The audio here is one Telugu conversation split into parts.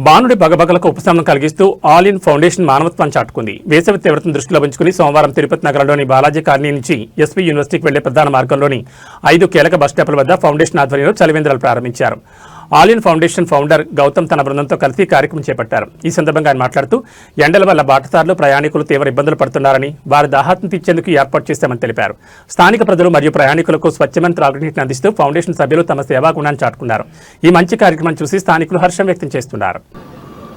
బాణుడి బగబగలకు ఉపశమనం కలిగిస్తూ ఆల్ ఇన్ ఫౌండేషన్ మానవత్వాన్ని చాటుకుంది. వేసవి తీవ్రతను దృష్టిలో ఉంచుకుని సోమవారం తిరుపతి నగరంలోని బాలాజీ కాలనీ నుంచి ఎస్వీ యూనివర్సిటీకి వెళ్లే ప్రధాన మార్గంలోని 5 కీలక బస్ స్టాప్ల వద్ద ఫౌండేషన్ ఆధ్వర్యంలో చలివేంద్రాలు ప్రారంభించారు. All in foundation founder Gautam తన బృందంతో కలిసి కార్యక్రమం చేపట్టారు. ఈ సందర్భంగా ఆయన మాట్లాడుతూ ఎండల వల్ల బాటసార్లు ప్రయాణికులు తీవ్ర ఇబ్బందులు పడుతున్నారని, వారి దాహార్తిని తీర్చేందుకు ఏర్పాటు చేశామని తెలిపారు. స్థానిక ప్రజలు మరియు ప్రయాణికులకు స్వచ్ఛమైన త్రాగునీటిని అందిస్తూ ఫౌండేషన్ సభ్యులు తమ సేవా గుణాన్ని చాటుకున్నారు. ఈ మంచి కార్యక్రమం చూసి స్థానికులు హర్షం వ్యక్తం చేస్తున్నారు.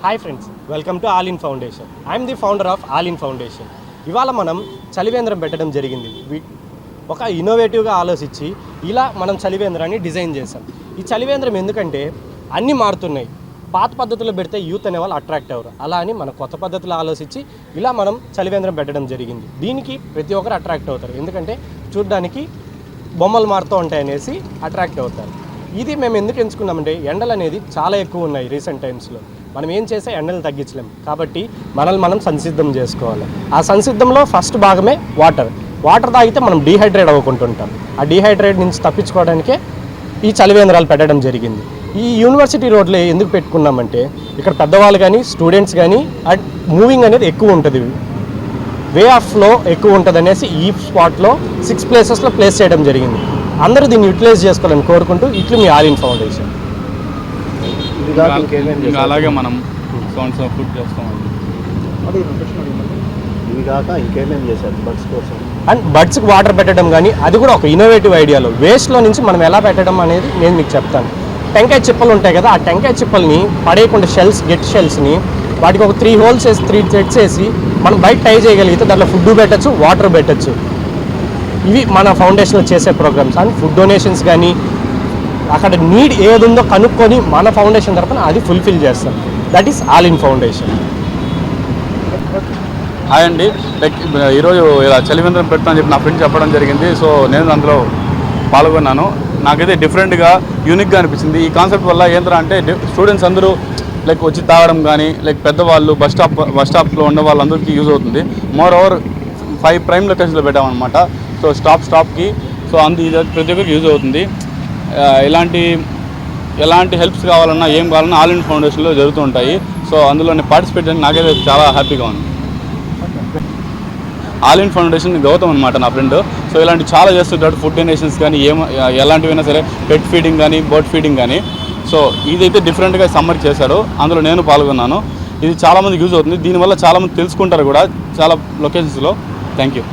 Hi friends, welcome to all in foundation. I'm the founder of all in foundation. ఇవాళ మనం చలివేంద్రం పెట్టడం జరిగింది. ఒక ఇన్నోవేటివ్గా ఆలోచించి ఇలా మనం చలివేంద్రాన్ని డిజైన్ చేసాం. ఈ చలివేంద్రం ఎందుకంటే అన్నీ మారుతున్నాయి. పాత పద్ధతుల్లో పెడితే యూత్ అనేవాళ్ళు అట్రాక్ట్ అవ్వరు. అలా అని మనం కొత్త పద్ధతిలో ఆలోచించి ఇలా మనం చలివేంద్రం పెట్టడం జరిగింది. దీనికి ప్రతి ఒక్కరు అట్రాక్ట్ అవుతారు. ఎందుకంటే చూడడానికి బొమ్మలు మారుతూ ఉంటాయి అనేసి అట్రాక్ట్ అవుతారు. ఇది మేము ఎందుకు ఎంచుకున్నామంటే ఎండలు అనేది చాలా ఎక్కువ ఉన్నాయి రీసెంట్ టైమ్స్లో. మనం ఏం చేస్తే ఎండలు తగ్గించలేము. కాబట్టి మనల్ని మనం సంసిద్ధం చేసుకోవాలి. ఆ సంసిద్ధంలో ఫస్ట్ భాగమే వాటర్ తాగితే మనం డీహైడ్రేట్ అవ్వకుంటుంటాం. ఆ డీహైడ్రేట్ నుంచి తప్పించుకోవడానికే ఈ చలివేంద్రాలు పెట్టడం జరిగింది. ఈ యూనివర్సిటీ రోడ్లో ఎందుకు పెట్టుకున్నామంటే ఇక్కడ పెద్దవాళ్ళు కానీ స్టూడెంట్స్ కానీ మూవింగ్ అనేది ఎక్కువ ఉంటుంది, వే ఆఫ్ ఫ్లో ఎక్కువ ఉంటుంది అనేసి ఈ స్పాట్లో 6 ప్లేసెస్లో ప్లేస్ చేయడం జరిగింది. అందరూ దీన్ని యూటిలైజ్ చేసుకోవాలని కోరుకుంటూ ఇట్లు మీ ఆల్ ఇన్ ఫౌండేషన్. అలాగే మనం ఫుడ్ చేస్తాం. అండ్ బర్డ్స్కి వాటర్ పెట్టడం కానీ అది కూడా ఒక ఇన్నోవేటివ్ ఐడియాలో వేస్ట్లో నుంచి మనం ఎలా పెట్టడం అనేది నేను మీకు చెప్తాను. టెంకాయ చిప్పలు ఉంటాయి కదా, ఆ టెంకాయ చిప్పల్ని పడేయకుండా గెట్ షెల్స్ని వాటికి ఒక 3 హోల్స్ వేసి 3 థ్రెడ్స్ వేసి మనం బయట టై చేయగలిగితే దాంట్లో ఫుడ్ పెట్టచ్చు, వాటర్ పెట్టచ్చు. ఇవి మన ఫౌండేషన్లో చేసే ప్రోగ్రామ్స్. అండ్ ఫుడ్ డొనేషన్స్ కానీ అక్కడ నీడ్ ఏది ఉందో కనుక్కొని మన ఫౌండేషన్ తరఫున అది ఫుల్ఫిల్ చేస్తాం. That is all in foundation. Hi అండి, లైక్ ఈరోజు ఇలా చలివేంద్రం పెడతామని చెప్పి నా ఫ్రెండ్ చెప్పడం జరిగింది. సో నేను అందులో పాల్గొన్నాను. నాకైతే డిఫరెంట్గా యూనిక్గా అనిపించింది. ఈ కాన్సెప్ట్ వల్ల ఏంటంటే అంటే స్టూడెంట్స్ అందరూ లైక్ వచ్చి తాగడం కానీ లైక్ పెద్దవాళ్ళు బస్ స్టాప్లో ఉన్న వాళ్ళందరికీ యూజ్ అవుతుంది. మోర్ ఓవర్ 5 ప్రైమ్ లొకేషన్లో పెట్టామన్నమాట. సో స్టాప్కి సో ప్రతి ఒక్కరికి యూజ్ అవుతుంది. ఎలాంటి హెల్ప్స్ కావాలన్నా ఏం కావాలన్నా ఆల్ ఇన్ ఫౌండేషన్లో జరుగుతూ ఉంటాయి. సో అందులో పార్టిసిపేట్ చేయడానికి నాకైతే చాలా హ్యాపీగా ఉంది. ఆల్ ఇన్ ఫౌండేషన్ గౌతమ్ అనమాట నా ఫ్రెండ్. సో ఇలాంటి చాలా చేస్తుంటాడు. ఫుడ్ డొనేషన్స్ కానీ ఎలాంటివైనా సరే, పెట్ ఫీడింగ్ కానీ బర్డ్ ఫీడింగ్ కానీ. సో ఇదైతే డిఫరెంట్గా సమ్మర్ చేశాడు. అందులో నేను పాల్గొన్నాను. ఇది చాలామందికి యూజ్ అవుతుంది. దీనివల్ల చాలామంది తెలుసుకుంటారు కూడా చాలా లొకేషన్స్లో. Thank you.